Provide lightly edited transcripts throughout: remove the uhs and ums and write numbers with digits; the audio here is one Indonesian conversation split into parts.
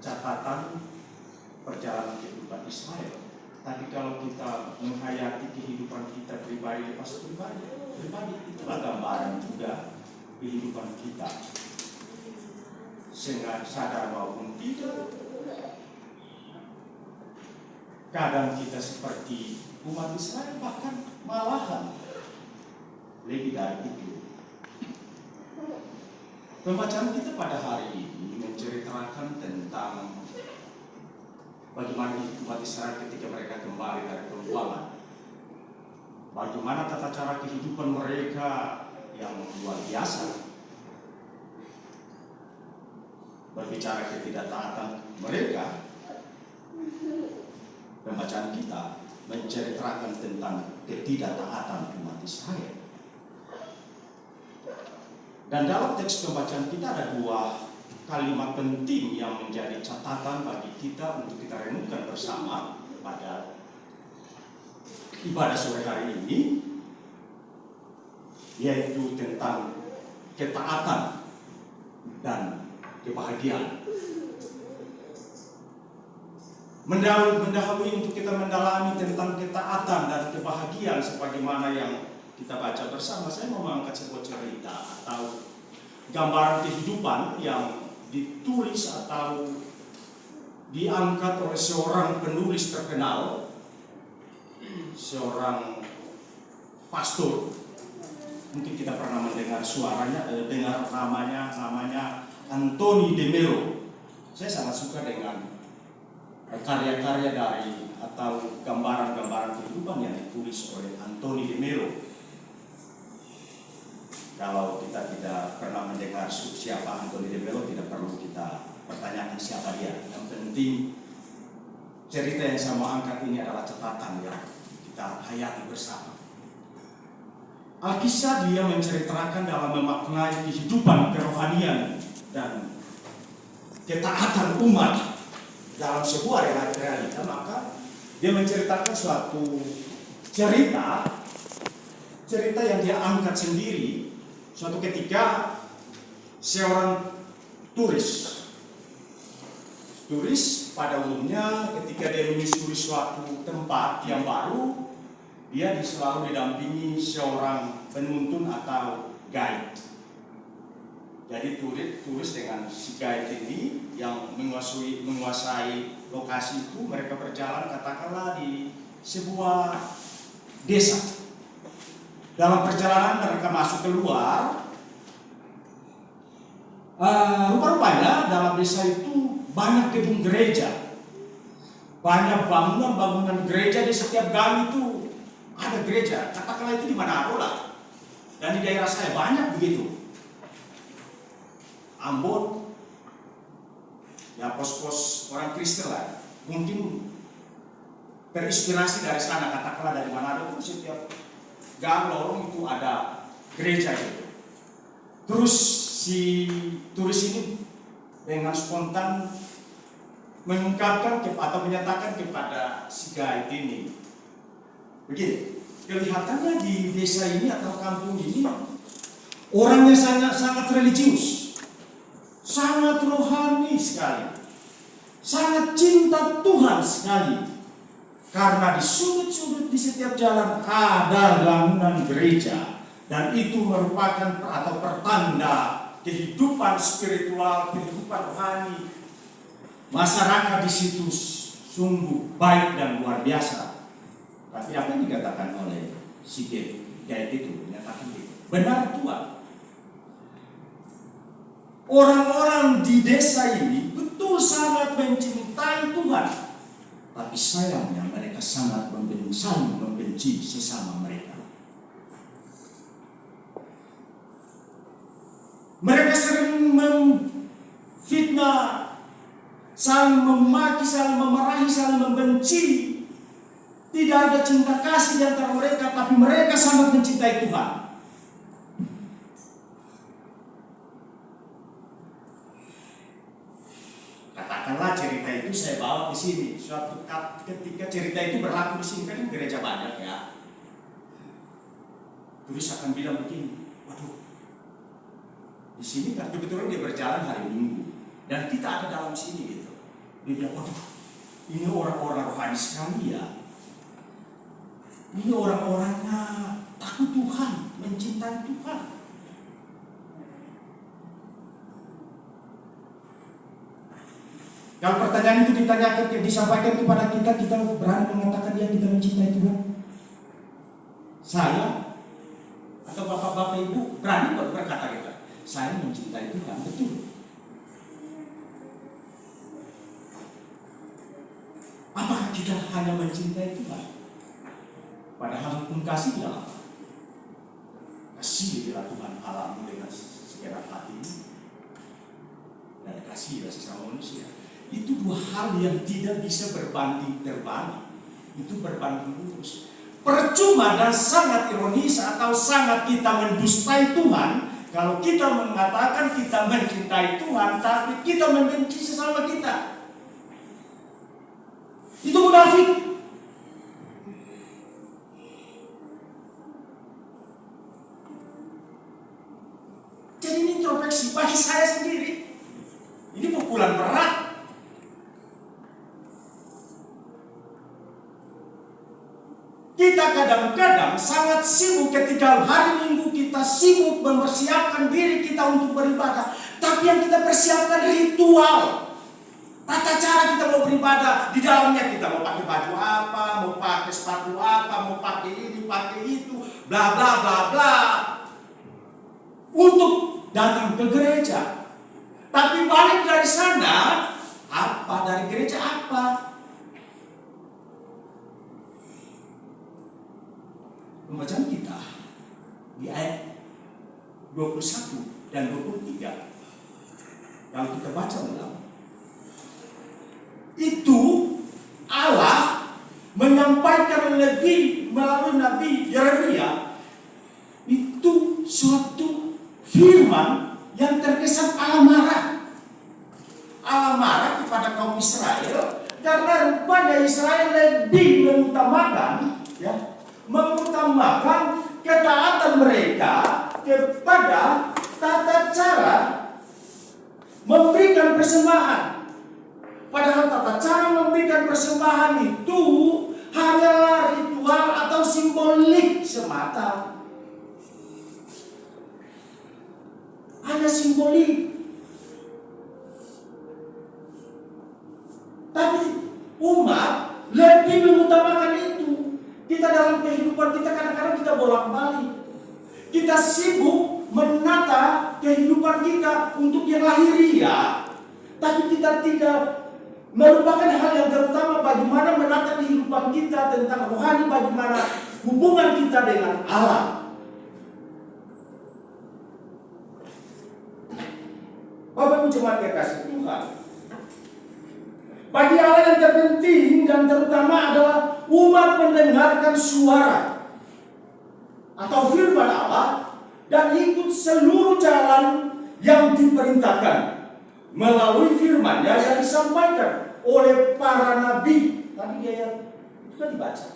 catatan perjalanan kehidupan Israel. Tapi kalau kita menghayati kehidupan kita pribadi lepas pribadi, itulah gambaran juga kehidupan kita. Sehingga sadar maupun tidak, kadang kita seperti umat Israel, bahkan malahan lebih dari itu. Pembacaan kita pada hari ini menceritakan tentang bagaimana umat Israel ketika mereka kembali dari pembuangan. Bagaimana tata cara kehidupan mereka yang luar biasa. Berbicara ketidaktaatan mereka, pembacaan kita menceritakan tentang ketidaktaatan umat Israel. Dan dalam teks pembacaan kita ada dua kalimat penting yang menjadi catatan bagi kita untuk kita renungkan bersama pada ibadah sore hari ini, yaitu tentang ketaatan dan kebahagiaan. Mendahului untuk kita mendalami tentang ketaatan dan kebahagiaan sebagaimana yang kita baca bersama, saya mau mengangkat sebuah cerita atau gambaran kehidupan yang ditulis atau diangkat oleh seorang penulis terkenal, seorang pastor. Mungkin kita pernah mendengar suaranya, dengar namanya Anthony de Mello. Saya sangat suka dengan karya-karya dari atau gambaran-gambaran kehidupan yang ditulis oleh Anthony de Mello. Kalau kita tidak pernah mendengar siapa Anthony de Mello, tidak perlu kita pertanyakan siapa dia. Yang penting cerita yang saya mau angkat ini adalah catatan yang kita hayati bersama. Alkisah dia menceritakan dalam memaknai kehidupan kerohanian dan ketaatan umat dalam sebuah realita, maka dia menceritakan suatu cerita yang dia angkat sendiri. Suatu ketika seorang turis pada umumnya ketika dia menyusuri suatu tempat yang baru, dia selalu didampingi seorang penuntun atau guide. Jadi turis dengan si guide ini yang menguasai lokasi itu, mereka berjalan katakanlah di sebuah desa. Dalam perjalanan mereka masuk keluar, rupa-rupanya dalam desa itu banyak gedung gereja, banyak bangunan gereja. Di setiap gang itu ada gereja. Katakanlah itu di Manado lah, dan di daerah saya banyak begitu. Ambon, ya pos-pos orang Kristen lah, mungkin terinspirasi dari sana. Katakanlah dari Manado itu setiap gang lorong itu ada gereja itu. Terus si turis ini dengan spontan mengungkapkan atau menyatakan kepada si guide ini, begini, kelihatannya di desa ini atau kampung ini orangnya sangat religius, sangat rohani sekali, sangat cinta Tuhan sekali. Karena di sudut-sudut di setiap jalan ada bangunan gereja, dan itu merupakan atau pertanda kehidupan spiritual, kehidupan rohani masyarakat di situ sungguh baik dan luar biasa. Tapi apa yang dikatakan oleh si guide itu menyatakan itu benar Tuhan. Orang-orang di desa ini betul sangat mencintai Tuhan, tapi sayangnya mereka sangat saling membenci sesama mereka. Mereka sering memfitnah, saling memaki, saling memarahi, saling membenci. Tidak ada cinta kasih di antara mereka, tapi mereka sangat mencintai Tuhan. Katakanlah cerita itu saya bawa di sini. Suatu ketika cerita itu berlaku di sini, kan gereja banyak ya. Turis akan bilang begini, waduh, di sini kan kebetulan dia berjalan hari Minggu dan kita ada dalam sini gitu. Dia bilang, waduh, ini orang-orang rohani sekali ya. Ini orang-orangnya takut Tuhan, mencintai Tuhan. Kalau pertanyaan itu disampaikan kepada kita, kita berani mengatakan ya kita mencintai Tuhan? Saya atau bapak-bapak ibu berani berkata kita, saya mencintai Tuhan, betul. Apakah kita hanya mencintai Tuhan? Padahal hukum kasih adalah apa? Kasih Tuhan Allahmu dengan segenap hati dan kasih sesama manusia. Itu dua hal yang tidak bisa berbanding terbalik. Itu berbanding lurus. Percuma dan sangat ironis atau sangat kita mendustai Tuhan kalau kita mengatakan kita mencintai Tuhan tapi kita membenci sesama kita. Itu munafik. Jadi ini introspeksi bagi saya sendiri. Ini pukulan berat. Kita kadang-kadang sangat sibuk ketika hari Minggu kita sibuk mempersiapkan diri kita untuk beribadah. Tapi yang kita persiapkan ritual. Tata cara kita mau beribadah. Di dalamnya kita mau pakai baju apa, mau pakai sepatu apa, mau pakai ini, pakai itu, bla bla bla bla. Untuk datang ke gereja. Tapi balik dari sana, apa dari gereja apa? Pembacaan kita di ayat 21 dan 23 kalau kita baca ulang, itu Allah menyampaikan lebih melalui Nabi Yeremia itu suatu firman yang terkesan Allah marah. Allah marah kepada kaum Israel karena rupanya Israel lebih mengutamakan ketaatan mereka kepada tata cara memberikan persembahan. Padahal tata cara memberikan persembahan itu hanyalah ritual atau simbolik semata. Hanya simbolik. Tapi umat lebih mengutamakan itu. Kita dalam kehidupan kita kadang-kadang kita bolak-balik. Kita sibuk menata kehidupan kita untuk yang lahiriah, tapi kita tidak merupakan hal yang terutama bagaimana menata kehidupan kita tentang rohani, bagaimana hubungan kita dengan Allah. Bapak Ibu jemaat kekasih Tuhan, bagi Allah yang terpenting dan terutama adalah umat mendengarkan suara atau firman Allah dan ikut seluruh jalan yang diperintahkan melalui firman-Nya yang disampaikan oleh para nabi. Tadi dia itu kan dibaca.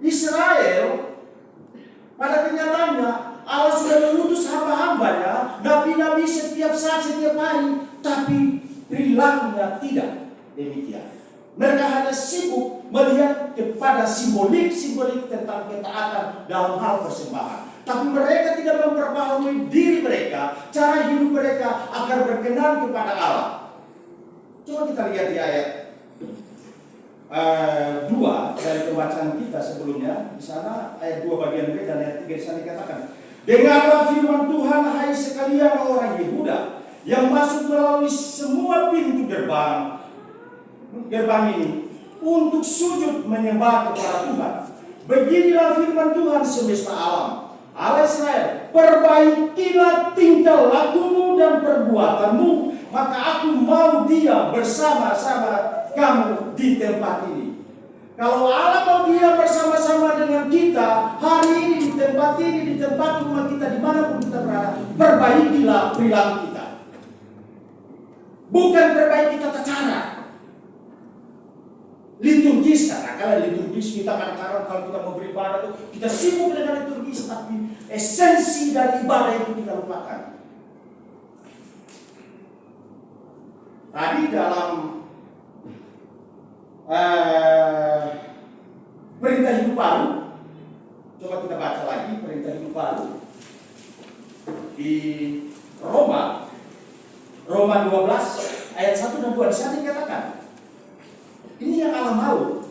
Israel pada kenyataannya Allah sudah mengutus hamba-hambanya, nabi-nabi setiap saat, setiap hari, tapi perilakunya tidak demikian. Mereka hanya sibuk melihat kepada simbolik tentang ketaatan dalam hal persembahan. Tapi mereka tidak memperbaharui diri mereka, cara hidup mereka agar berkenan kepada Allah. Coba kita lihat di ayat 2 dari pembacaan kita sebelumnya. Di sana ayat 2 bagian B dan ayat 3 di sana dikatakan, dengarlah firman Tuhan hai sekalian orang Yehuda yang masuk melalui semua pintu gerbang ini untuk sujud menyembah kepada Tuhan. Beginilah firman Tuhan semesta alam, Allah Israel, perbaikilah tingkah lakumu dan perbuatanmu, maka aku mau diam bersama-sama kamu di tempat ini. Kalau Allah mau diam bersama-sama dengan kita hari ini di tempat ini, di tempat rumah kita, dimanapun kita berada, perbaikilah perilaku kita. Bukan perbaiki tata cara. Liturgis, kadang-kadang liturgis kita kadang-kadang kalau kita mau beribadah itu kita sibuk dengan liturgis, tapi esensi dari ibadah itu kita lupakan. Tadi dalam perintah hidup baru. Coba kita baca lagi perintah hidup baru di Roma 12 ayat 1 dan 2. Di sana dikatakan, ini yang Allah mau.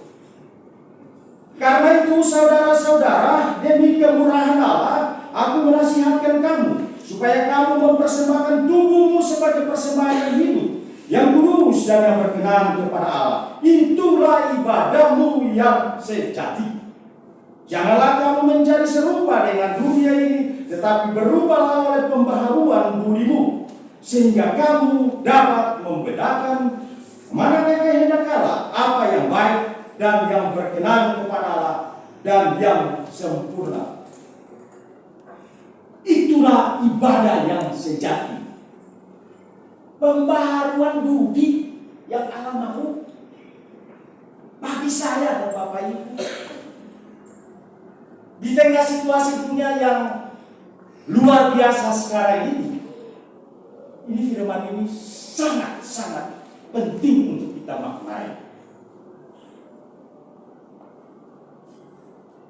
Karena itu saudara-saudara, demi kemurahan Allah, aku menasihatkan kamu supaya kamu mempersembahkan tubuhmu sebagai persembahan yang hidup, yang kudus dan yang berkenan kepada Allah. Itulah ibadahmu yang sejati. Janganlah kamu menjadi serupa dengan dunia ini, tetapi berubahlah oleh pembaharuan budimu, sehingga kamu dapat membedakan manakah kehendak Allah, apa yang baik dan yang berkenan kepada Allah dan yang sempurna. Itulah ibadah yang sejati. Pembaharuan budi yang Allah mau bagi saya dan Bapak Ibu. Di tengah situasi dunia yang luar biasa sekarang ini firman ini sangat-sangat penting untuk kita maknai.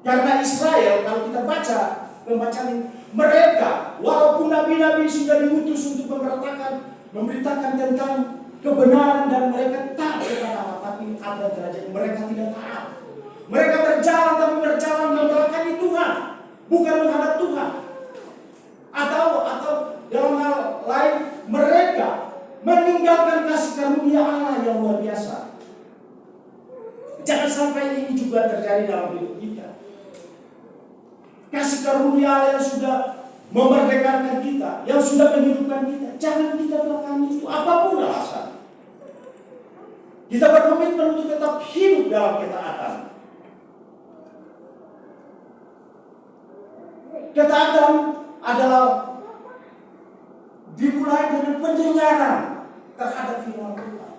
Karena Israel, kalau kita baca pembacaan ini, mereka walaupun nabi-nabi sudah diutus untuk memberitakan tentang kebenaran dan mereka taat kepada Allah, tapi ada derajat mereka tidak taat. Mereka berjalan tapi berjalan membelakangi Tuhan, bukan menghadap Tuhan. Atau dalam hal lain mereka meninggalkan kasih karunia Allah yang luar biasa. Jangan sampai ini juga terjadi dalam hidup kita. Kasih karunia Allah yang sudah memerdekakan kita, yang sudah menghidupkan kita, jangan kita belakangi itu apapun alasan. Kita berkomitmen untuk tetap hidup dalam ketaatan. Ketaatan adalah dimulai dengan pendengaran terhadap firman Tuhan.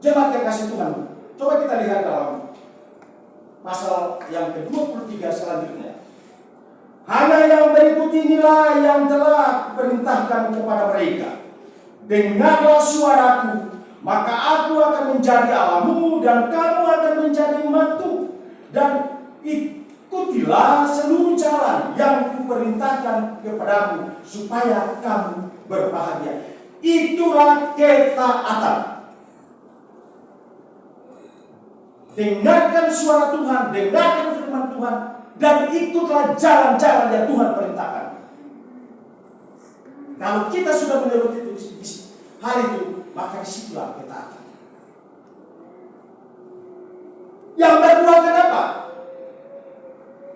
Jemaat kekasih Tuhan, coba kita lihat dalam pasal yang ke-23 selanjutnya. Hanya yang berikut inilah yang telah perintahkan kepada mereka. Dengarlah suaraku, maka aku akan menjadi Allahmu dan kamu akan menjadi umatku. Dan ikutilah seluruh jalan yang kuperintahkan kepadamu supaya kamu berbahagia. Itulah ketaatan. Dengarkan suara Tuhan, dengarkan firman Tuhan, dan ikutlah jalan-jalan yang Tuhan perintahkan. Kalau kita sudah menuruti hal itu, maka disitulah ketaatan. Yang berbuahkan apa?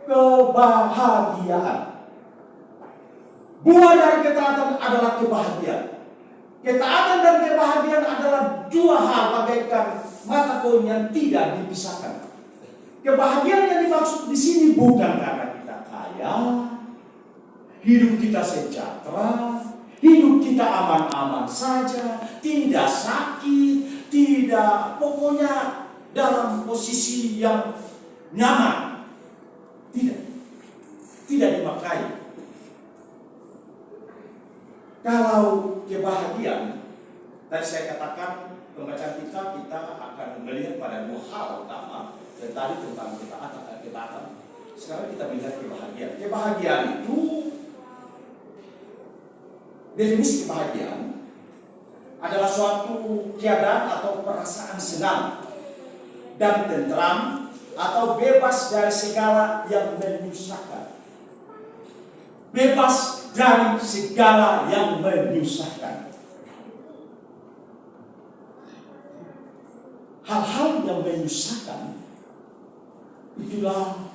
Kebahagiaan. Buah dari ketaatan adalah kebahagiaan. Ketaatan dan kebahagiaan adalah dua hal bagaikan mata koin yang tidak dipisahkan. Kebahagiaan yang dimaksud di sini bukan karena kita kaya, hidup kita sejahtera, hidup kita aman-aman saja, tidak sakit, tidak, pokoknya dalam posisi yang nyaman. Tidak dimaknai. Kalau kebahagiaan, tadi saya katakan pembacaan kita akan melihat pada dua hal utama. Dan tadi tentang ketaatan. Sekarang kita melihat kebahagiaan. Kebahagiaan itu, definisi kebahagiaan adalah suatu keadaan atau perasaan senang dan tentram atau bebas dari segala yang menyusahkan. Bebas dari segala yang menyusahkan. Hal-hal yang menyusahkan itulah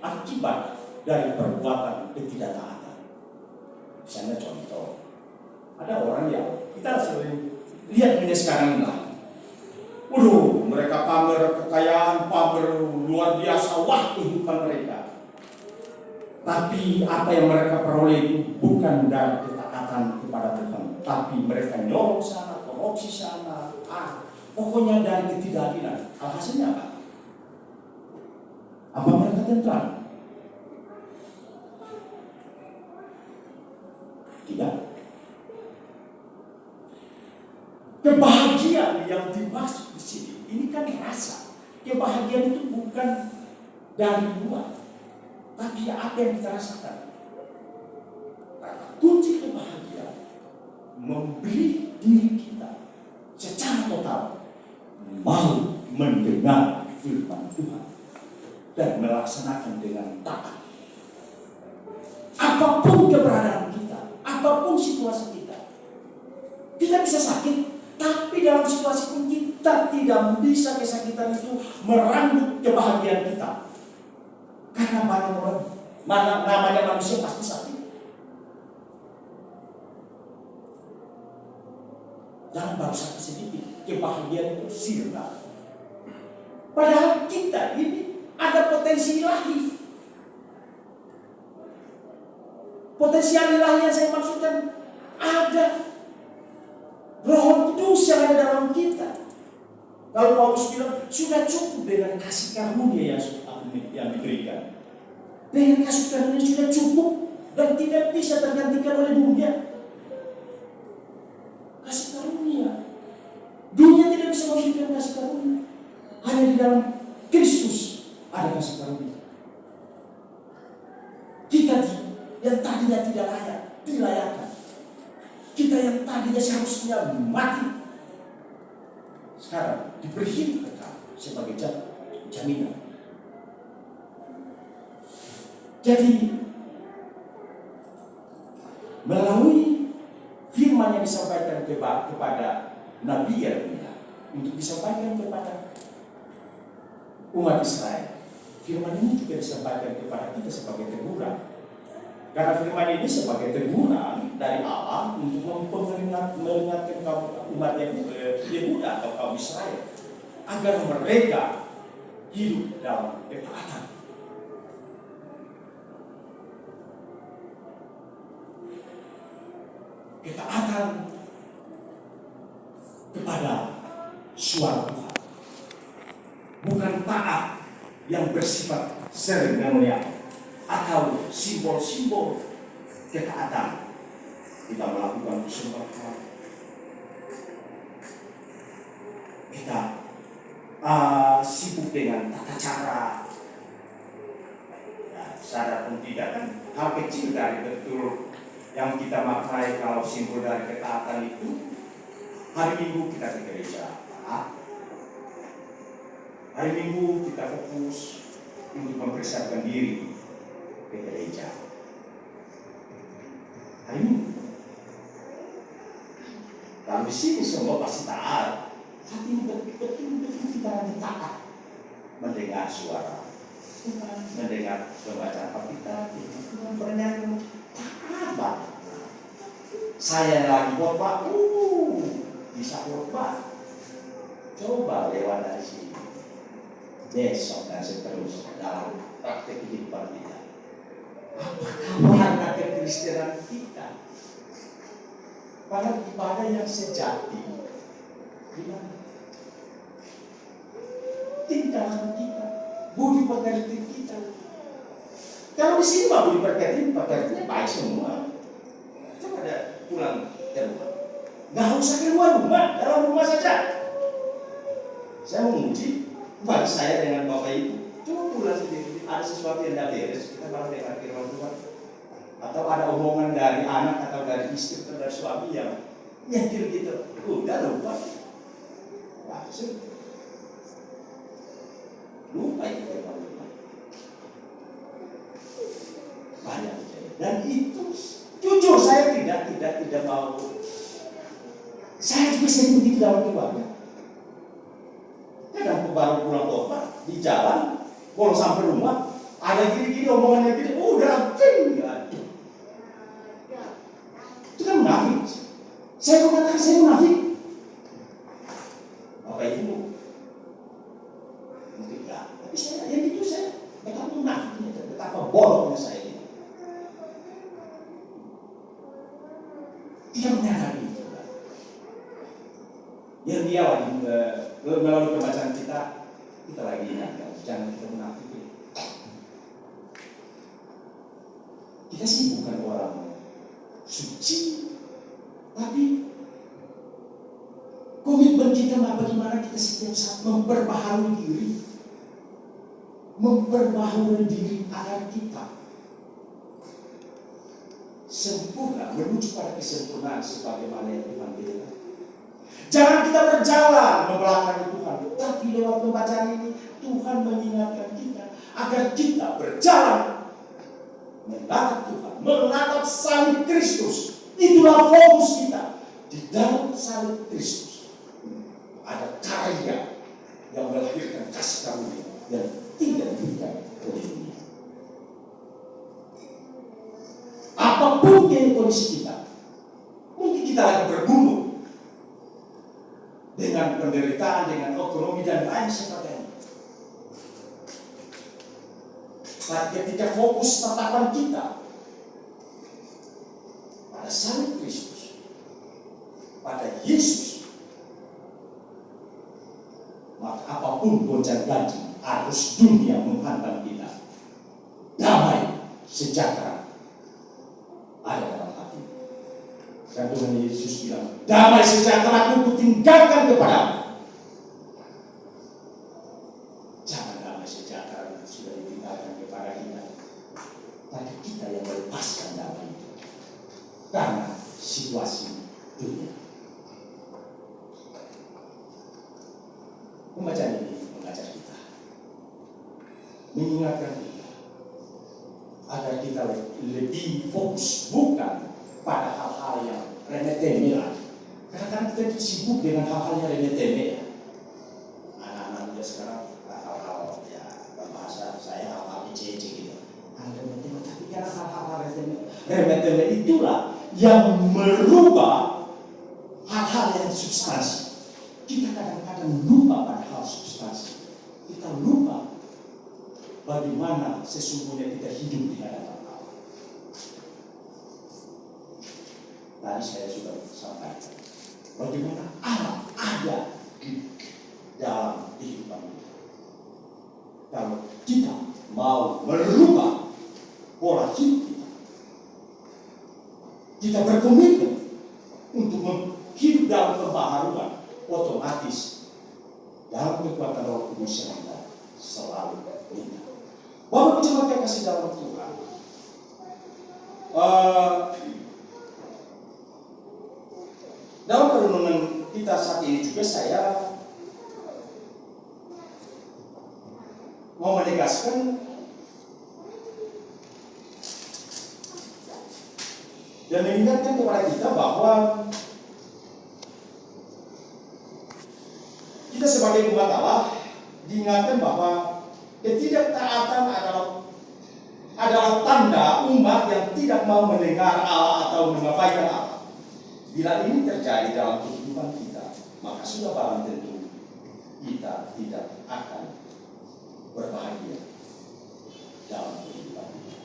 akibat dari perbuatan ketidaktaatan. Misalnya contoh, ada orang yang kita sering lihat ini sekarang ini lah. Mereka pamer kekayaan, pamer luar biasa, wah kehidupan mereka. Tapi apa yang mereka peroleh itu bukan dari ketaatan kepada Tuhan, tapi mereka nyolong sana, korupsi sana, pokoknya dari ketidakadilan. Alhasilnya apa? Apa mereka tentram? Tidak. Kebahagiaan yang dimaksud di sini, ini kan rasa. Kebahagiaan itu bukan dari luar, tapi apa yang kita rasakan. Kunci kebahagiaan memberi diri kita secara total mau mendengar firman Tuhan dan melaksanakan dengan taat. Apapun keberadaan kita, apapun situasi kita, kita bisa sakit, tapi dalam situasi pun kita tidak bisa kesakitan itu merenggut kebahagiaan kita. Karena namanya manusia pasti sakit. Dalam baru sakit sedikit, kebahagiaan itu sirna. Padahal kita ini ada potensi ilahi. Potensial ilahi yang saya maksudkan ada. Roh Kudus yang ada dalam kita. Kalau Paulus bilang sudah cukup dengan kasih karunia yang diberikan. Dengan kasih karunia sudah cukup dan tidak bisa tergantikan oleh dunia. Kasih karunia. Dunia tidak bisa memberikan kasih karunia. Hanya di dalam Kristus ada kasih karunia. Kita yang tadinya tidak layak, dilayakkan. Kita yang tadinya seharusnya mati, sekarang diberi hidup kekal sebagai jaminan. Jadi melalui firman yang disampaikan kepada Nabi Yeremia untuk disampaikan kepada umat Israel, firman ini juga disampaikan kepada kita sebagai teguran. Karena firman ini sebagai teguran dari Allah untuk mengingatkan umat Yehuda atau kaum Israel agar mereka hidup dalam ketaatan. Ketaatan kepada suara Tuhan, bukan taat yang bersifat seremonial atau simbol-simbol ketaatan. Kita melakukan persembahan, kita sibuk dengan tata cara. Ya, sadar pun tidak kan hal kecil dari betul yang kita maknai kalau simbol dari ketaatan itu. Hari Minggu kita ke gereja, hari Minggu kita fokus untuk mempersiapkan diri ke gereja. Hari Minggu. Kalau di sini semua pasti taat, tapi betul-betul kita taat mendengar suara Tuhan, mendengar pembacaan Alkitab, bernyanyi taat. Saya lagi khotbah, bisa khotbah. Coba lewat dari sini. Besok dan seterusnya dalam praktek kehidupan kita. Apakah warna kekristenan kita? Pada ibadah yang sejati, gimana? Tindakan kita, budi pekerti kita. Kalau di sini mah budi pekertinya baik semua. Coba ada pulang ke rumah. Nggak usah keluar rumah, dalam rumah saja. Saya menguji bagi saya dengan Bapak Ibu. Coba pulang sendiri, ada sesuatu yang tidak beres, kita malah dengar firman Tuhan. Atau ada omongan dari anak atau dari istri atau dari suami yang nyentil gitu. Udah lupa. Langsung. Lupa itu firman Tuhan. Banyak kejadian. Dan itu jujur saya tidak mau. Saya juga sering begitu dalam keluarga. Kadang baru pulang khotbah di jalan, kalau sampai rumah ada gini-gini omongannya gini, udah tinggal. Itu kan munafik. Saya mengatakan saya munafik. Apa itu? Mungkin enggak. Tapi saya yang itu saya betapa munafiknya, betapa bodohnya saya ini. Tidak menyadari itu. Yang dia melalui pembacaan kita lagi ingatkan, jangan kita munafik. Kita sih bukan orang suci, tapi Tujuan kita bagaimana kita setiap saat memperbaharui diri. Memperbaharui diri agar kita sempurna, menuju pada kesempurnaan sebagaimana yang Tuhan bilang. Jangan kita berjalan membelakangi Tuhan, tapi lewat pembacaan ini Tuhan mengingatkan kita agar kita berjalan menatap Tuhan, menatap salib Kristus. Itulah fokus kita. Di dalam salib Kristus ada karya yang melahirkan kasih karunia yang tidak diberikan oleh dunia. Apapun yang kondisi kita, mungkin kita lagi bergumul dengan penderitaan, dengan ekonomi dan lain sebagainya. Tapi ketika fokus tatapan kita pada salib Kristus, pada Yesus, maka apapun gonjang-ganjing arus dunia menghantam kita, damai, sejahtera ada dalam hati. Dan Tuhan Yesus bilang, damai sejahtera ku tinggalkan kepadamu. Jangan damai sejahtera itu sudah ditinggalkan kepada kita, tapi kita yang melepaskan damai itu karena situasi dunia. Pembacaan ini mengajar kita, mengingatkan kita agar kita lebih fokus bukan pada hal-hal yang remeh-temeh. Kadang-kadang kita itu sibuk dengan hal-hal yang remeh-temeh. Anak-anak muda sekarang hal-hal ya berbahasa saya hal-hal ece-ece gitu. Remeh-temeh, tapi karena hal-hal remeh-temeh itulah yang merubah hal-hal yang substansi. Kita kadang-kadang lupa pada hal substansi. Kita lupa bagaimana sesungguhnya kita hidup di hadapan Allah. Tadi saya sudah sampaikan bagaimana Allah ada di dalam kehidupan kita. Kalau kita mau merubah pola hidup kita, kita berkomitmen untuk hidup dalam pembaharuan, otomatis dalam kekuatan Roh Kudus yang kita selalu minta. Bapak jemaat yang kasih dalam Tuhan, dalam perenungan kita saat ini juga saya mau menegaskan dan mengingatkan kepada kita bahwa kita sebagai umat Allah diingatkan bahwa ketidaktaatan adalah tanda umat yang tidak mau mendengar Allah atau mengabaikan Allah. Bila ini terjadi dalam kehidupan kita, maka sudah barang tentu kita tidak akan berbahagia dalam kehidupan kita.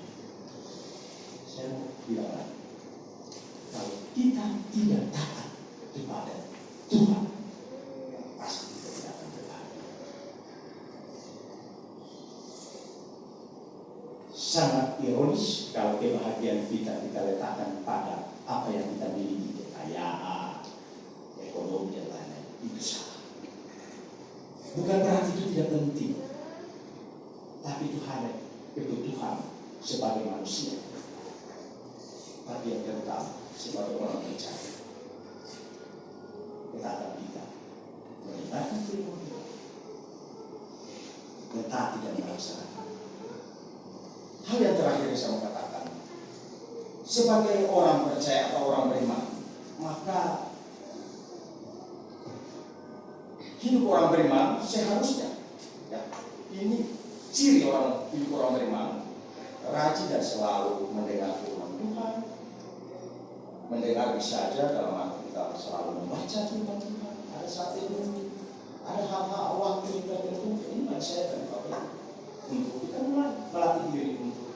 Saya mau bilang lagi, kalau kita tidak taat kepada Tuhan, pasti kita tidak akan berbahagia. Sangat ironis kalau kebahagiaan kita letakkan pada apa yang kita miliki, kekayaan, ekonomi dan lain-lain. Itu salah. Bukan berarti itu tidak penting, tapi itu hanya kebutuhan sebagai manusia. Tapi yang terutama sebagai orang percaya, ketaatan kita mendengarkan firman Tuhan, mentaati dan melaksanakan. Hal yang terakhir yang saya mau katakan, sebagai orang percaya atau orang beriman, maka hidup orang beriman seharusnya, ya, ini ciri orang hidup orang beriman, rajin dan selalu mendengar firman Tuhan, mendengar bisa saja dalam arti kita selalu membaca firman Tuhan. Ada saat ini, ada hal-hal waktu kita tentu ini saya akan pakai untuk kita mulai melatih diri untuk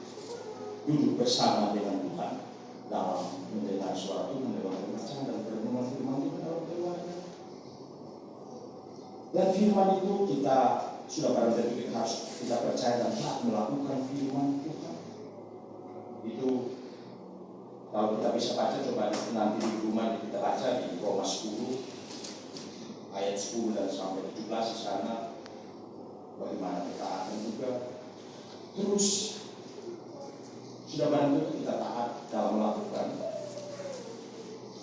duduk bersama dengan Tuhan dalam mendengar suara Tuhan, dalam pembacaan dan perenungan firman Tuhan dalam keluarga. Dan firman itu kita sudah barang tentu harus kita percaya dan taat melakukan firman Tuhan. Itu kalau kita bisa baca, coba nanti di rumah kita baca di Roma 10 ayat 1 10 dan sampai 17 di sana, bagaimana ketaatan juga. Terus sudah barang tentu kita taat dalam melakukan.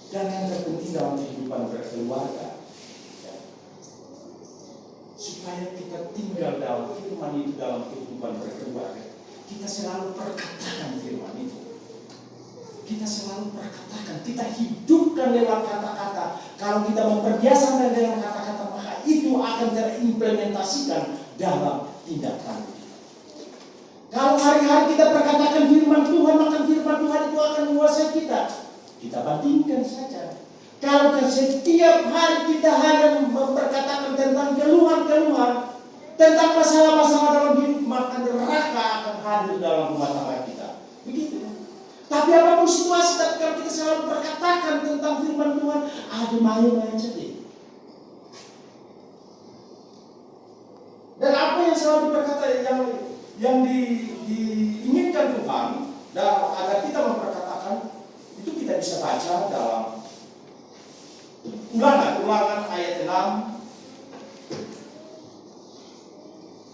Dan yang terpenting dalam kehidupan berkeluarga, ya, supaya kita tinggal dalam firman itu dalam kehidupan berkeluarga, kita selalu perkatakan firman itu. Kita selalu perkatakan, kita hidupkan lewat kata-kata. Kalau kita memperbiasakan dengan kata-kata, maka itu akan terimplementasikan dalam tindakan kita. Kalau hari-hari kita perkatakan firman Tuhan, maka firman Tuhan itu akan menguasai kita. Kita bandingkan saja. Kalau setiap hari kita hanya memperkatakan tentang keluhan-keluhan, tentang masalah-masalah dalam hidup, maka neraka akan hadir dalam rumah tangga kita. Begitu. Tapi apapun situasi, tapi kalau kita selalu perkatakan tentang firman Tuhan, ada main-main saja. Dan apa yang selalu berkata yang diinginkan Tuhan, dan agar kita memperkatakan, itu kita bisa baca dalam Ulangan ayat 6,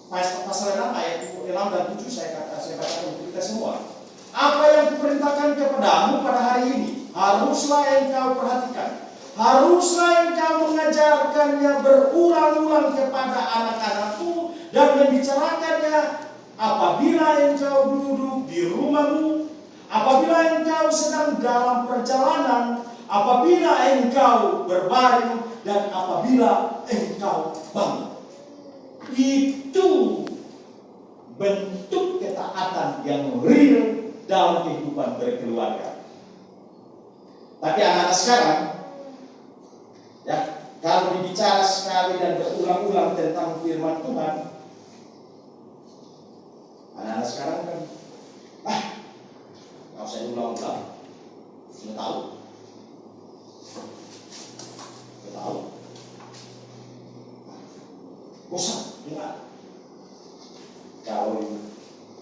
pasal 6 ayat 6 dan 7 saya katakan untuk kita semua. Apa yang kuperintahkan kepadamu pada hari ini, haruslah engkau perhatikan. Haruslah engkau mengajarkannya berulang-ulang kepada anak-anakmu dan membicarakannya apabila engkau duduk di rumahmu, apabila engkau sedang dalam perjalanan, apabila engkau berbaring, dan apabila engkau bangun. Itu bentuk ketaatan yang real dalam kehidupan berkeluarga. Tapi anak-anak sekarang, ya, kalau dibicara sekali dan berulang-ulang tentang firman Tuhan, anak-anak sekarang kan, nggak usah diulang-ulang, sudah tahu. Bosan dengar. Kalau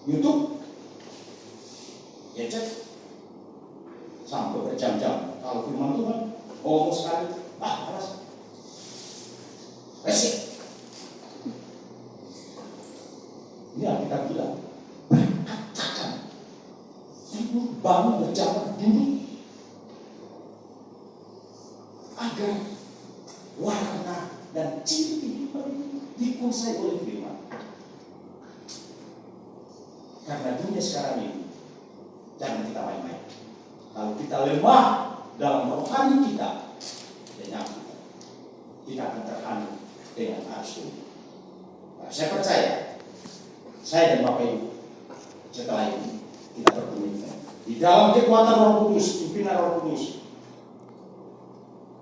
YouTube, gadget sampai berjam-jam. Kalau firman Tuhan, ngomong sekali, malas. Resik. Ini kita bilang, katakan, bangun berjalan dulu, agar warna dan ciri kehidupan dikuasai oleh firman. Karena dunia sekarang ini, jangan kita main-main. Kalau kita lemah dalam rohani kita, kita akan terhanyut dengan arus dunia. Nah, saya percaya, saya dan Bapak Ibu, setelah ini kita berkomitmen di dalam kekuatan Roh Kudus, pimpinan Roh Kudus,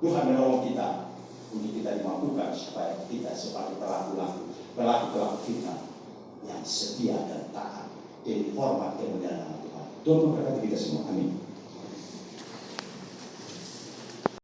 Tuhan menolong kita untuk kita dimampukan supaya kita sebagai pelaku firman yang setia dan taat demi hormat kemuliaan Tuhan. Tuhan memberkati kita semua. Amin.